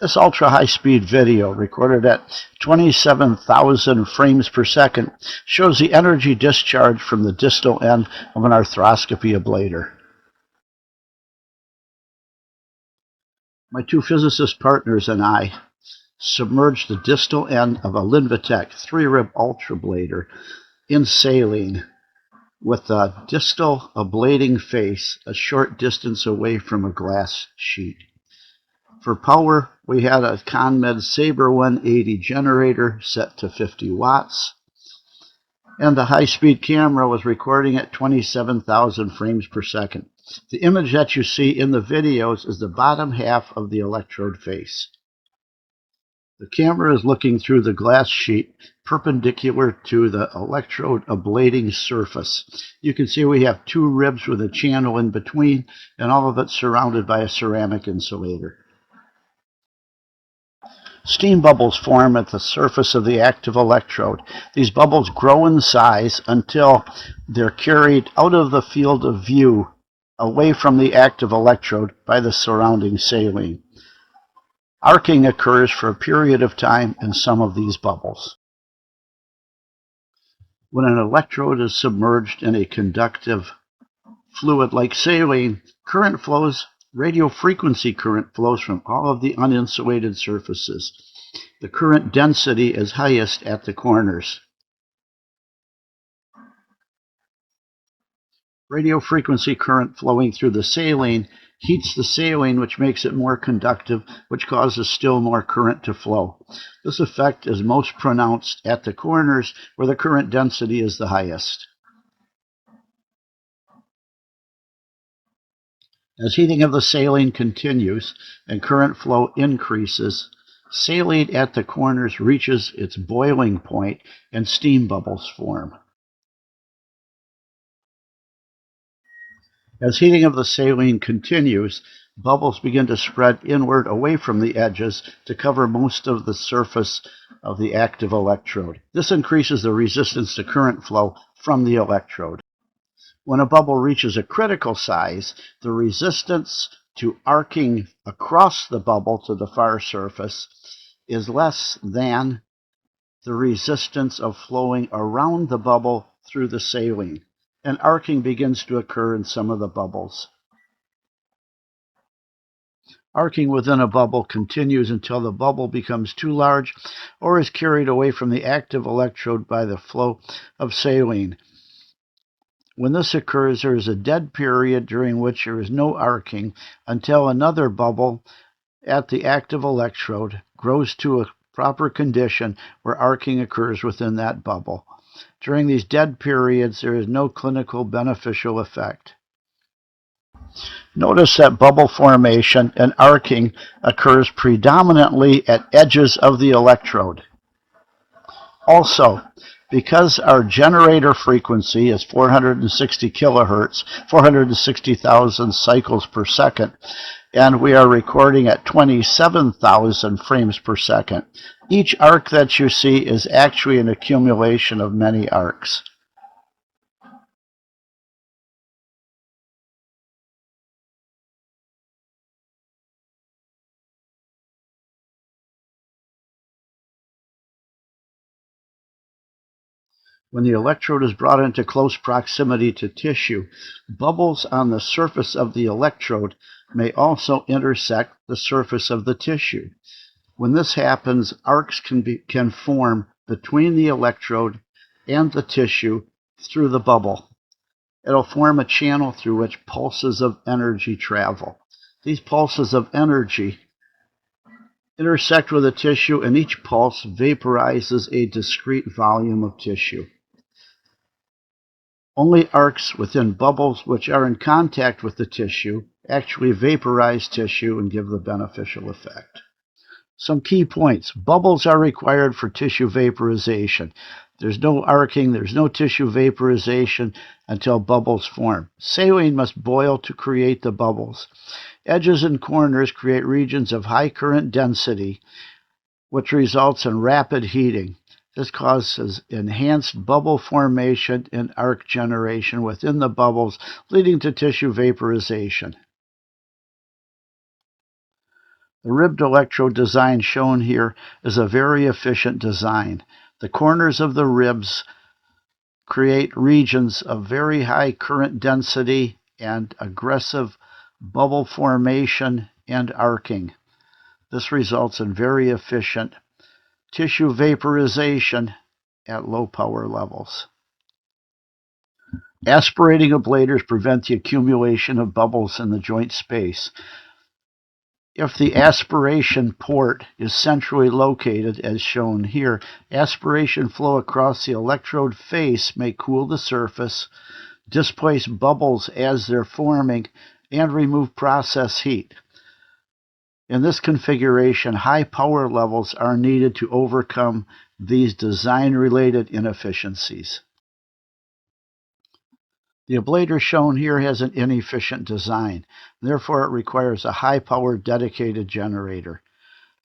This ultra-high-speed video, recorded at 27,000 frames per second, shows the energy discharge from the distal end of an arthroscopy ablator. My two physicist partners and I submerged the distal end of a Linvatec 3-rib ultra ablator in saline with the distal ablating face a short distance away from a glass sheet. For power, we had a ConMed Sabre 180 generator set to 50 watts, and the high-speed camera was recording at 27,000 frames per second. The image that you see in the videos is the bottom half of the electrode face. The camera is looking through the glass sheet perpendicular to the electrode ablating surface. You can see we have two ribs with a channel in between, and all of it surrounded by a ceramic insulator. Steam bubbles form at the surface of the active electrode. These bubbles grow in size until they're carried out of the field of view, away from the active electrode, by the surrounding saline. Arcing occurs for a period of time in some of these bubbles. When an electrode is submerged in a conductive fluid like saline, current flows. Radio frequency current flows from all of the uninsulated surfaces. The current density is highest at the corners. Radio frequency current flowing through the saline heats the saline, which makes it more conductive, which causes still more current to flow. This effect is most pronounced at the corners, where the current density is the highest. As heating of the saline continues and current flow increases, saline at the corners reaches its boiling point and steam bubbles form. As heating of the saline continues, bubbles begin to spread inward away from the edges to cover most of the surface of the active electrode. This increases the resistance to current flow from the electrode. When a bubble reaches a critical size, the resistance to arcing across the bubble to the far surface is less than the resistance of flowing around the bubble through the saline, and arcing begins to occur in some of the bubbles. Arcing within a bubble continues until the bubble becomes too large or is carried away from the active electrode by the flow of saline. When this occurs, there is a dead period during which there is no arcing until another bubble at the active electrode grows to a proper condition where arcing occurs within that bubble. During these dead periods, there is no clinical beneficial effect. Notice that bubble formation and arcing occurs predominantly at edges of the electrode. Also, because our generator frequency is 460 kilohertz, 460,000 cycles per second, and we are recording at 27,000 frames per second, each arc that you see is actually an accumulation of many arcs. When the electrode is brought into close proximity to tissue, bubbles on the surface of the electrode may also intersect the surface of the tissue. When this happens, arcs can form between the electrode and the tissue through the bubble. It'll form a channel through which pulses of energy travel. These pulses of energy intersect with the tissue, and each pulse vaporizes a discrete volume of tissue. Only arcs within bubbles which are in contact with the tissue actually vaporize tissue and give the beneficial effect. Some key points. Bubbles are required for tissue vaporization. There's no arcing, there's no tissue vaporization until bubbles form. Saline must boil to create the bubbles. Edges and corners create regions of high current density, which results in rapid heating. This causes enhanced bubble formation and arc generation within the bubbles, leading to tissue vaporization. The ribbed electrode design shown here is a very efficient design. The corners of the ribs create regions of very high current density and aggressive bubble formation and arcing. This results in very efficient tissue vaporization at low power levels. Aspirating ablators prevent the accumulation of bubbles in the joint space. If the aspiration port is centrally located, as shown here, aspiration flow across the electrode face may cool the surface, displace bubbles as they're forming, and remove process heat. In this configuration, high power levels are needed to overcome these design-related inefficiencies. The ablator shown here has an inefficient design. Therefore, it requires a high-powered dedicated generator.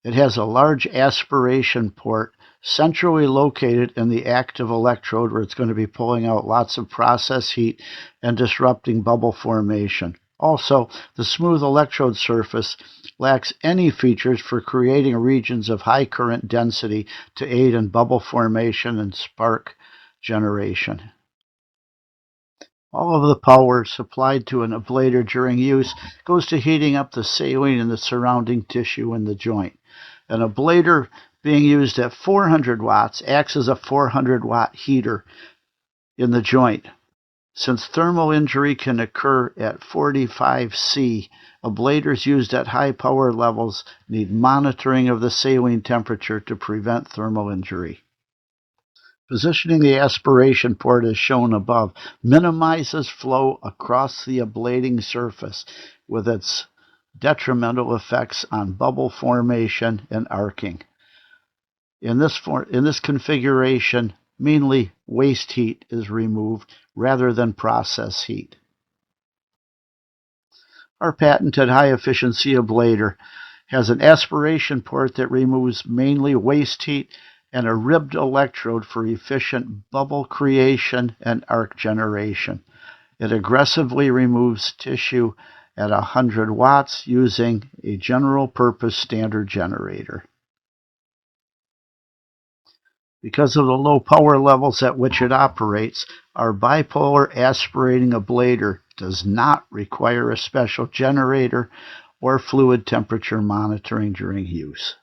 It has a large aspiration port centrally located in the active electrode where it's going to be pulling out lots of process heat and disrupting bubble formation. Also, the smooth electrode surface lacks any features for creating regions of high current density to aid in bubble formation and spark generation. All of the power supplied to an ablator during use goes to heating up the saline and the surrounding tissue in the joint. An ablator being used at 400 watts acts as a 400-watt heater in the joint. Since thermal injury can occur at 45°C, ablators used at high power levels need monitoring of the saline temperature to prevent thermal injury. Positioning the aspiration port as shown above minimizes flow across the ablating surface with its detrimental effects on bubble formation and arcing. In this configuration, mainly waste heat is removed rather than process heat. Our patented high-efficiency ablator has an aspiration port that removes mainly waste heat and a ribbed electrode for efficient bubble creation and arc generation. It aggressively removes tissue at 100 watts using a general-purpose standard generator. Because of the low power levels at which it operates, our bipolar aspirating ablator does not require a special generator or fluid temperature monitoring during use.